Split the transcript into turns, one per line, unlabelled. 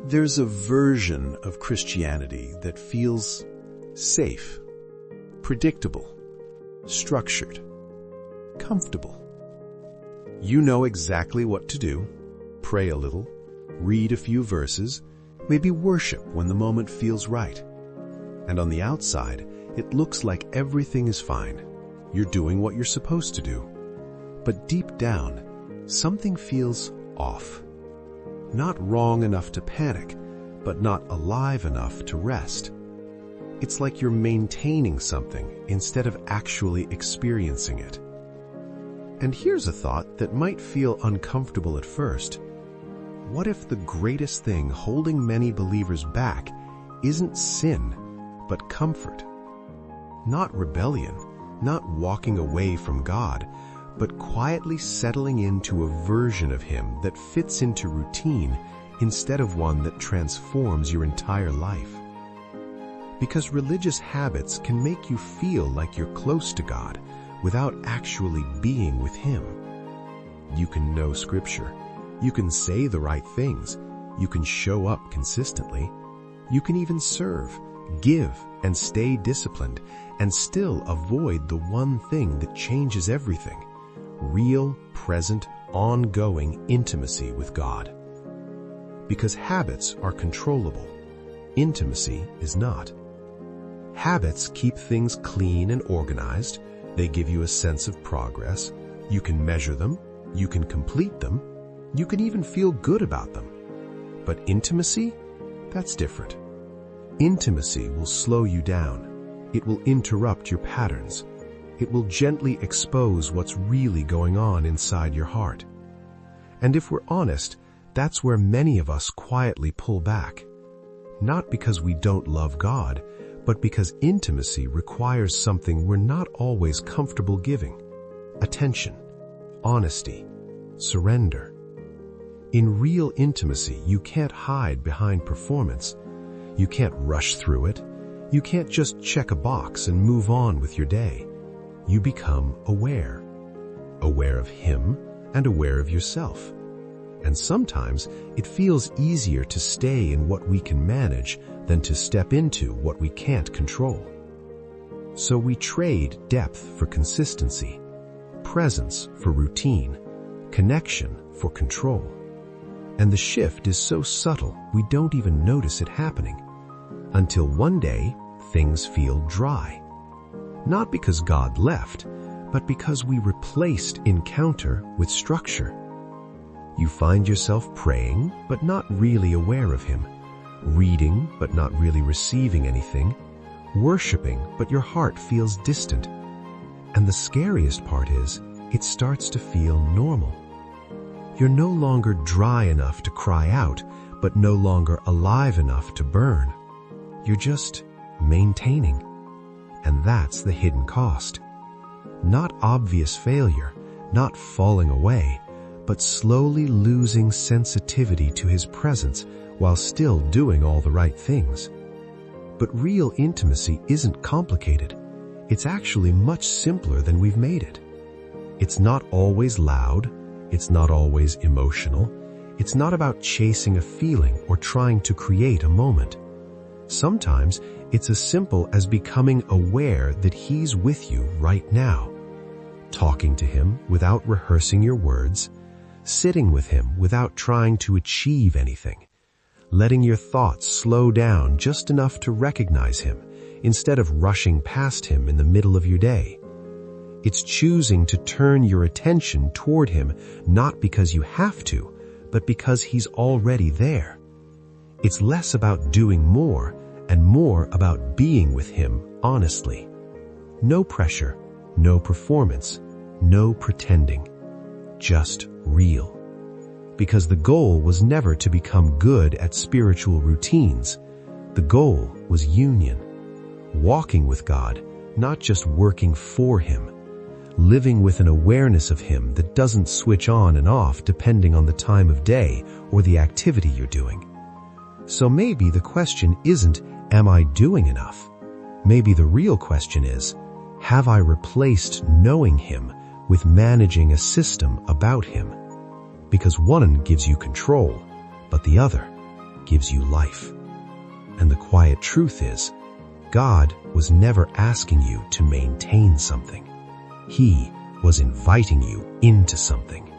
There's a version of Christianity that feels safe, predictable, structured, comfortable. You know exactly what to do, pray a little, read a few verses, maybe worship when the moment feels right. And on the outside, it looks like everything is fine. You're doing what you're supposed to do. But deep down, something feels off. Not wrong enough to panic, but not alive enough to rest. It's like you're maintaining something instead of actually experiencing it. And here's a thought that might feel uncomfortable at first. What if the greatest thing holding many believers back isn't sin, but comfort? Not rebellion, not walking away from God, but quietly settling into a version of Him that fits into routine instead of one that transforms your entire life. Because religious habits can make you feel like you're close to God without actually being with Him. You can know Scripture, you can say the right things, you can show up consistently, you can even serve, give, and stay disciplined, and still avoid the one thing that changes everything: real, present, ongoing intimacy with God. Because habits are controllable, intimacy is not. Habits keep things clean and organized. They give you a sense of progress. You can measure them, you can complete them, you can even feel good about them. But intimacy? That's different. Intimacy will slow you down. It will interrupt your patterns. It will gently expose what's really going on inside your heart. And if we're honest, that's where many of us quietly pull back. Not because we don't love God, but because intimacy requires something we're not always comfortable giving: attention, honesty, surrender. In real intimacy, you can't hide behind performance. You can't rush through it. You can't just check a box and move on with your day. You become aware of Him and aware of yourself. And sometimes it feels easier to stay in what we can manage than to step into what we can't control. So we trade depth for consistency, presence for routine, connection for control. And the shift is so subtle we don't even notice it happening, until one day things feel dry. Not because God left, but because we replaced encounter with structure. You find yourself praying, but not really aware of Him, reading, but not really receiving anything, worshiping, but your heart feels distant. And the scariest part is, it starts to feel normal. You're no longer dry enough to cry out, but no longer alive enough to burn. You're just maintaining. And that's the hidden cost. Not obvious failure, not falling away, but slowly losing sensitivity to His presence while still doing all the right things. But real intimacy isn't complicated. It's actually much simpler than we've made it. It's not always loud. It's not always emotional. It's not about chasing a feeling or trying to create a moment. Sometimes it's as simple as becoming aware that He's with you right now, talking to Him without rehearsing your words, sitting with Him without trying to achieve anything, letting your thoughts slow down just enough to recognize Him instead of rushing past Him in the middle of your day. It's choosing to turn your attention toward Him, not because you have to, but because He's already there. It's less about doing more and more about being with Him honestly. No pressure, no performance, no pretending. Just real. Because the goal was never to become good at spiritual routines. The goal was union. Walking with God, not just working for Him. Living with an awareness of Him that doesn't switch on and off depending on the time of day or the activity you're doing. So maybe the question isn't, am I doing enough? Maybe the real question is, have I replaced knowing Him with managing a system about Him? Because one gives you control, but the other
gives you life. And the quiet truth is, God was never asking you to maintain something. He was inviting you into something.